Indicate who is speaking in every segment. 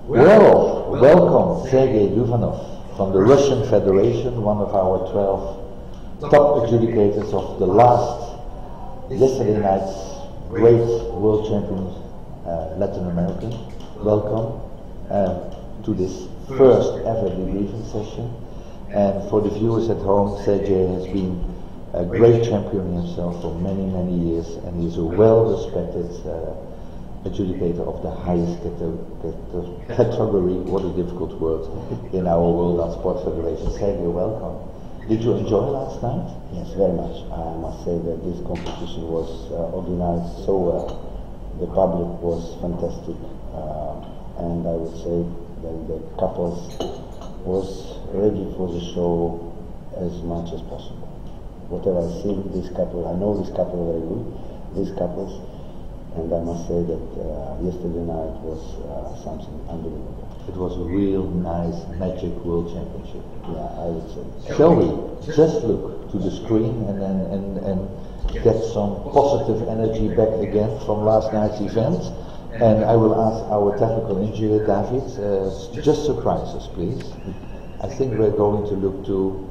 Speaker 1: Well, welcome Sergey Duvanov from the Russian Federation, one of our 12 top adjudicators of the yesterday night's great world champion, Latin American. Welcome to this first ever debriefing session. And for the viewers at home, Sergey has been a great champion himself for many, many years, and he's a well-respected adjudicator of the highest category, what a difficult word, in our World Dance Sport Federation. Sergey, welcome. Did you enjoy last night?
Speaker 2: Yes, very much. I must say that this competition was organized so well. The public was fantastic, and I would say that the couples was ready for the show as much as possible. Whatever I see, this couple, I know this couple very good, these couples, and I must say that yesterday night was something unbelievable.
Speaker 1: It was a real nice magic world championship.
Speaker 2: Yeah, I would say.
Speaker 1: Shall we just look to the screen and get some positive energy back again from last night's event? And I will ask our technical engineer, David, just surprise us, please. I think we're going to look to...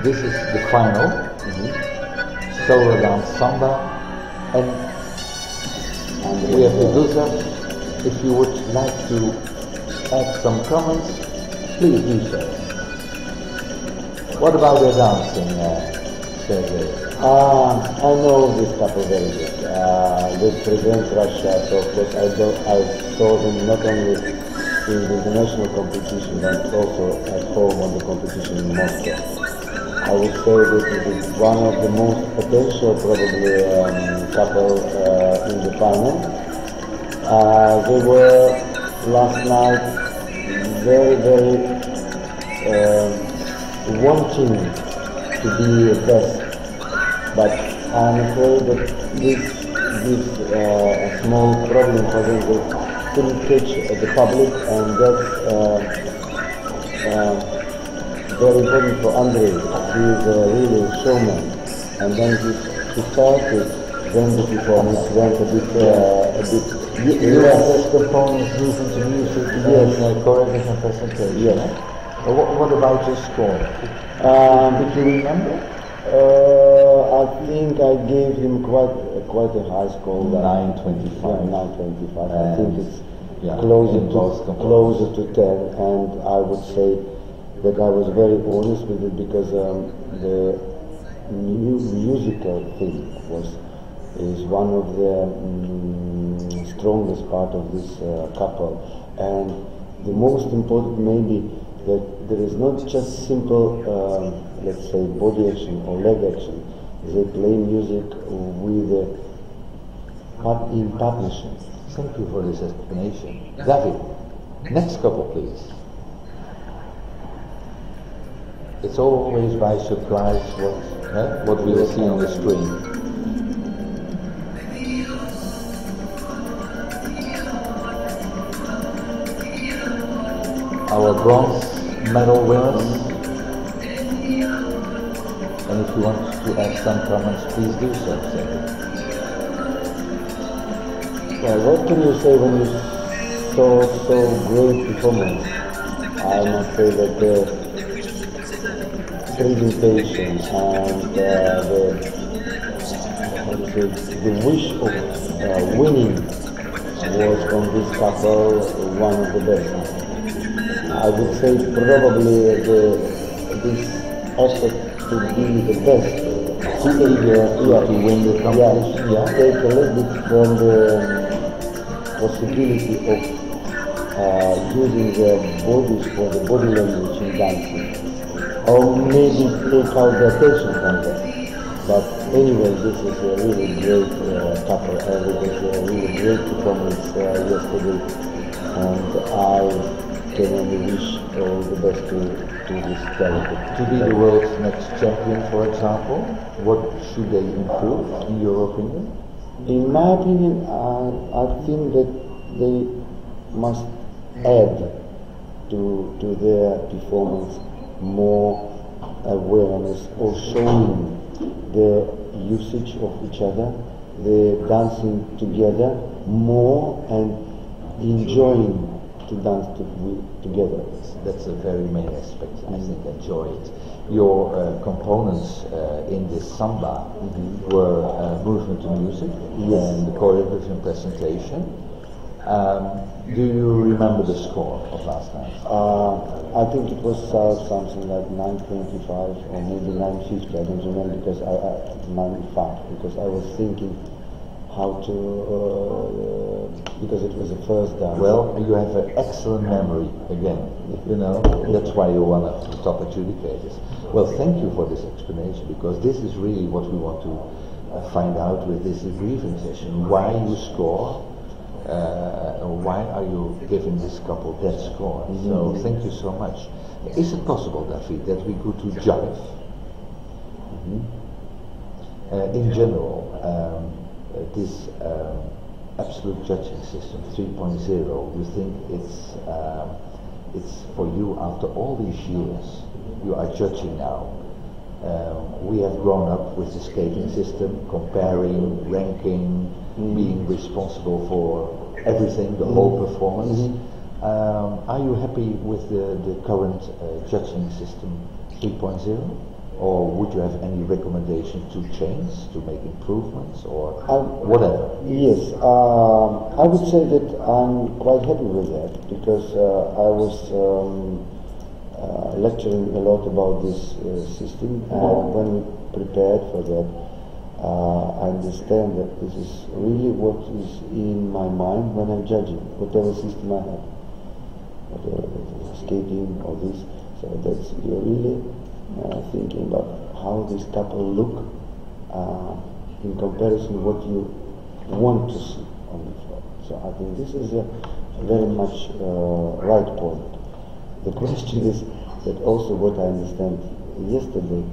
Speaker 1: This is the final. Solo dance samba, and we have the Duzas. If you would like to add some comments, please do so. What about their dancing, Sergey?
Speaker 2: I know this couple very good. They represent Russia, so of course I saw them not only in the international competition but also at home on the competition in Moscow. I would say that it is one of the most potential probably couple in the final. They were last night very, very wanting to be the best, but I'm afraid that this gives a small problem for them. They couldn't catch the public, and that's very important for Andrei. He is really a showman, and then he started, then the performance went a bit
Speaker 1: Yes, components move into music, yes, choreography and presentation.
Speaker 2: Yes.
Speaker 1: What about your score? Did you remember?
Speaker 2: I think I gave him quite a high score.
Speaker 1: 9.25.
Speaker 2: 9.25. I think it's closer to 10, and I would say that I was very honest with it, because the musical thing is one of the strongest part of this couple, and the most important maybe that there is not just simple let's say body action or leg action. They play music with in partnership.
Speaker 1: Thank you for this explanation. David, next couple please. It's always by surprise what we will see on the screen. Our bronze medal winners. And if you want to add some comments, please do so.
Speaker 2: Well, what can you say when you saw so great performance? I must say that the presentation and the wish of winning was from this couple one of the best. I would say probably this effort to be the best, to win the competition, take a little bit from the possibility of using their bodies for the body language in dancing, or maybe take out the attention from them. But anyway, this is a really great couple, and it was a really great performance yesterday, and I can only wish all the best to this delegate.
Speaker 1: To be the world's next champion, for example, what should they improve, in your opinion?
Speaker 2: In my opinion, I think that they must add to their performance more awareness, or showing the usage of each other, the dancing together more, and enjoying to dance together.
Speaker 1: That's a very main aspect. I think enjoy it. Your components in this samba were movement to music and the choreography and presentation. Do you remember the score of last night?
Speaker 2: I think it was something like 9:25 or maybe 9:50. I don't remember because 9:05 because I was thinking how to because it was the first dance.
Speaker 1: Well, you have an excellent memory again. You know that's why you're one of the top adjudicators. Well, thank you for this explanation because this is really what we want to find out with this debriefing session. Why you score. Why are you giving this couple that score? So thank you so much. Is it possible, David, that we go to jive? In general, this absolute judging system 3.0, you think it's for you after all these years, you are judging now. We have grown up with the skating system, comparing, ranking, being responsible for everything, the whole performance. Are you happy with the current judging system 3.0? Or would you have any recommendation to change, to make improvements, or whatever?
Speaker 2: Yes, I would say that I'm quite happy with that because I was lecturing a lot about this system, and when we prepared for that, I understand that this is really what is in my mind when I'm judging whatever system I have, whatever skating or this. So that's you're really thinking about how this couple look in comparison to what you want to see on the floor. So I think this is a very much right point. The question is that also what I understand yesterday,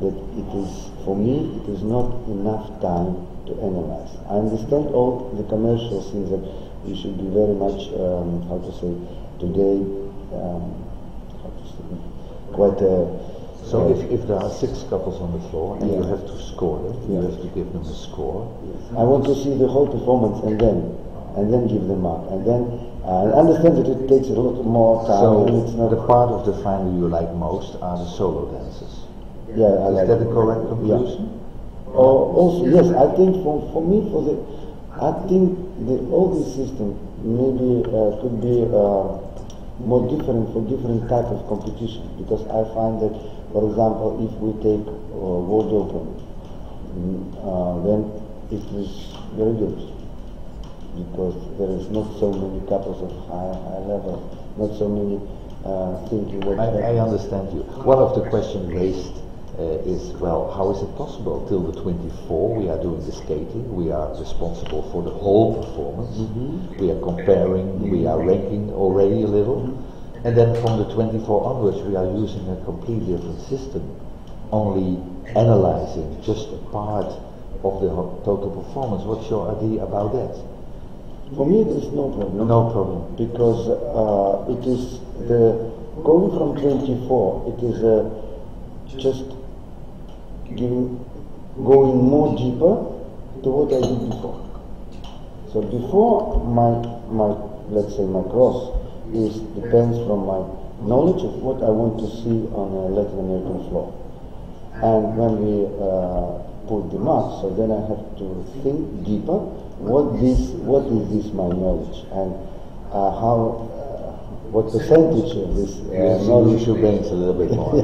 Speaker 2: that it is, for me, it is not enough time to analyze. I understand all the commercial things that we should be very much, how to say, today, how to say, quite
Speaker 1: so if there are 6 couples on the floor and you have to score them, you have to give them a score.
Speaker 2: I want to see the whole performance and then give them up. And then I understand that it takes a lot more time.
Speaker 1: So
Speaker 2: and it's not
Speaker 1: the part of the final you like most are the solo dances.
Speaker 2: Yeah,
Speaker 1: Is that the correct conclusion?
Speaker 2: Yeah. Also, yes, I think for me, I think all this system maybe could be more different for different type of competition, because I find that, for example, if we take World Open, then it is very good, because there is not so many couples of high level, not so many thinking what
Speaker 1: I understand you. One of the questions raised is, well, how is it possible till the 24 we are doing the skating, we are responsible for the whole performance, we are comparing, we are ranking already a little, and then from the 24 onwards we are using a completely different system, only analyzing just a part of the total performance. What's your idea about that?
Speaker 2: For me, it is no problem.
Speaker 1: No problem.
Speaker 2: Because it is going from 24, it is just going more deeper to what I did before. So before my let's say my cross depends from my knowledge of what I want to see on a Latin American floor. And when we put them up, so then I have to think deeper. What is this my knowledge, and what percentage of this knowledge?
Speaker 1: Use your brains a little bit more.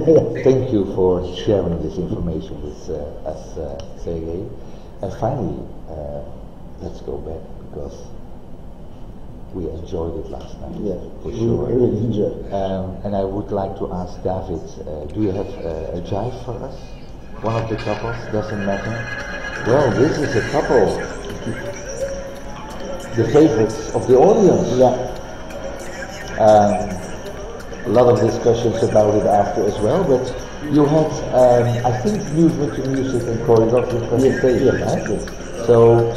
Speaker 1: Thank you for sharing this information with us, Sergey. And finally, let's go back, because we enjoyed it last night.
Speaker 2: Yeah,
Speaker 1: for sure.
Speaker 2: We really enjoyed it.
Speaker 1: And I would like to ask David, do you have a jive for us? One of the couples, doesn't matter. Well, this is a couple, the favorites of the audience.
Speaker 2: Yeah.
Speaker 1: A lot of discussions about it after as well, but you had, I think, movement to music and choreography presentation, right? Yes. So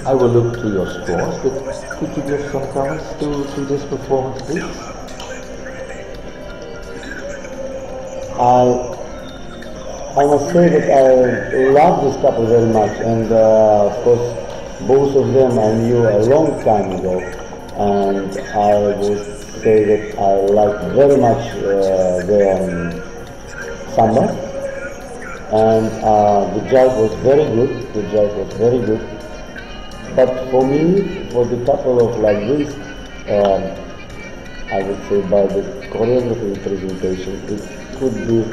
Speaker 1: I will look to your scores, but could you give some comments to this performance, please?
Speaker 2: I must say that I love this couple very much, and of course Both of them I knew a long time ago, and I would say that I liked very much their samba, and the judge was very good. The judge was very good. But for me, for the couple of like this, I would say by the choreography presentation, it could be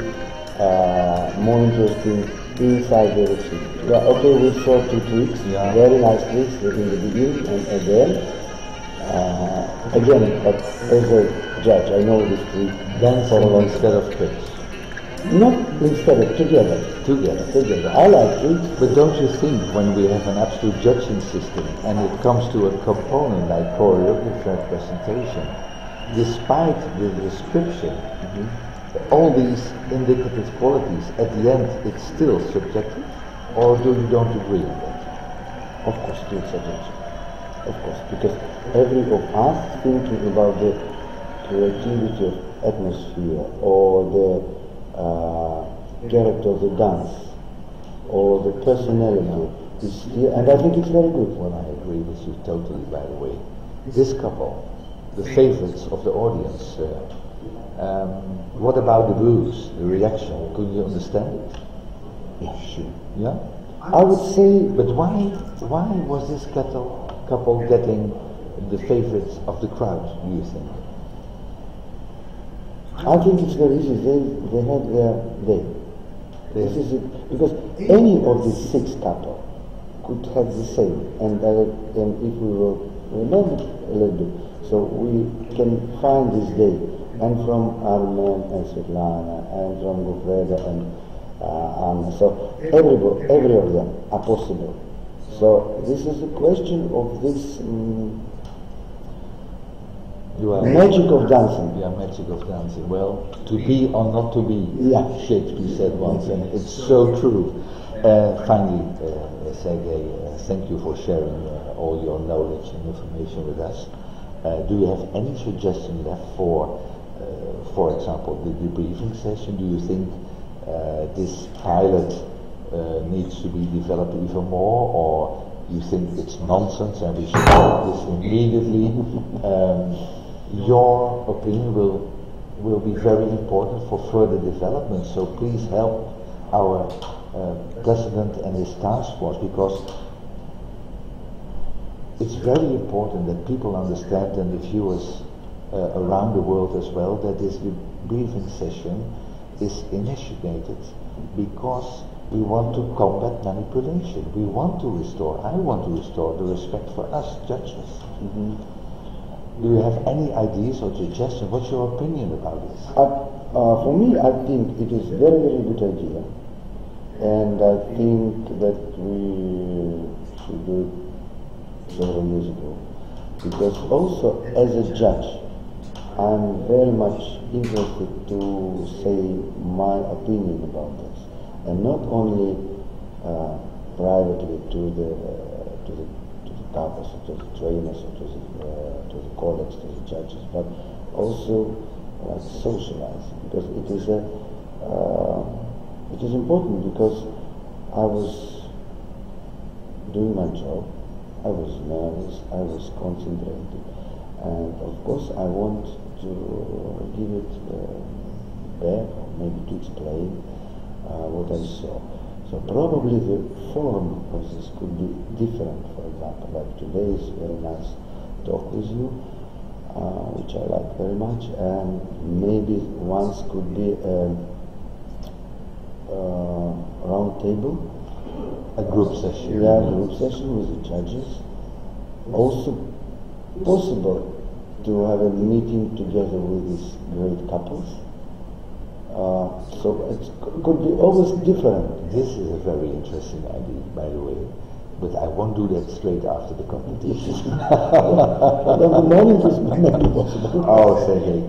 Speaker 2: more interesting inside the routine. Yeah, okay, we saw 2 tweaks, very nice tweaks in the beginning and at the end. Again, but as a judge, I know this tweak.
Speaker 1: Dancing instead of tricks.
Speaker 2: Not instead of together.
Speaker 1: Together.
Speaker 2: I like tweaks.
Speaker 1: But don't you think when we have an absolute judging system and it comes to a component like choreography and presentation, despite the description, all these indicative qualities, at the end it's still subjective? Or don't agree on that?
Speaker 2: Of course, still subjective. Of course, because every of us thinking about the creativity of atmosphere or the character of the dance or the personality is still, and I think it's very good.
Speaker 1: Well, I agree with you totally, by the way. This couple, the favorites of the audience, what about the booze, the reaction? Could you understand it?
Speaker 2: Yeah, sure.
Speaker 1: Yeah?
Speaker 2: I would say,
Speaker 1: but why was this couple getting the favorites of the crowd, do you think?
Speaker 2: I think it's very easy. They have their day. This is it. Because any of the 6 couple could have the same. And if we will remember a little bit, so we can find this day. And from Armen and Svetlana, and from Gofreda and Anna. So every of them are possible. So this is a question of this magic of dancing.
Speaker 1: Yeah, magic of dancing. Well, to be or not to be, Shakespeare said once, and it's so true. Finally, Sergey, thank you for sharing all your knowledge and information with us. Do you have any suggestion left for example, the debriefing session? Do you think this pilot needs to be developed even more, or you think it's nonsense and we should start this immediately? Your opinion will be very important for further development, so please help our president and his task force, because it's very important that people understand, and the viewers around the world as well, that this debriefing session is initiated because we want to combat manipulation. We want to restore, I want to restore the respect for us judges. Do you have any ideas or suggestions? What's your opinion about this?
Speaker 2: For me, I think it is a very, very good idea. And I think that we should do it several years ago. Because also, as a judge, I'm very much interested to say my opinion about this. And not only privately to the couples, to the trainers, to the colleagues, to the judges, but also socializing, because it is important, because I was doing my job, I was nervous, I was concentrated, and of course I want to give it back, or maybe to explain what I saw. So probably the form of this could be different. For example, like today is very nice talk with you, which I like very much, and maybe once could be a round table,
Speaker 1: a group session.
Speaker 2: Yeah, a group session with the judges. Also possible to have a meeting together with these great couples. So it could be always different.
Speaker 1: This is a very interesting idea, by the way, but I won't do that straight after the competition.
Speaker 2: But in the morning is maybe possible.
Speaker 1: Oh, Sergey.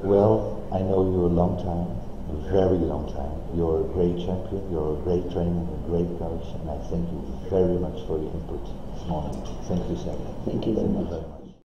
Speaker 1: Well, I know you a long time, a very long time. You're a great champion, you're a great trainer, a great coach, and I thank you very much for your input this morning. Thank you, Sergey.
Speaker 2: Thank you very much.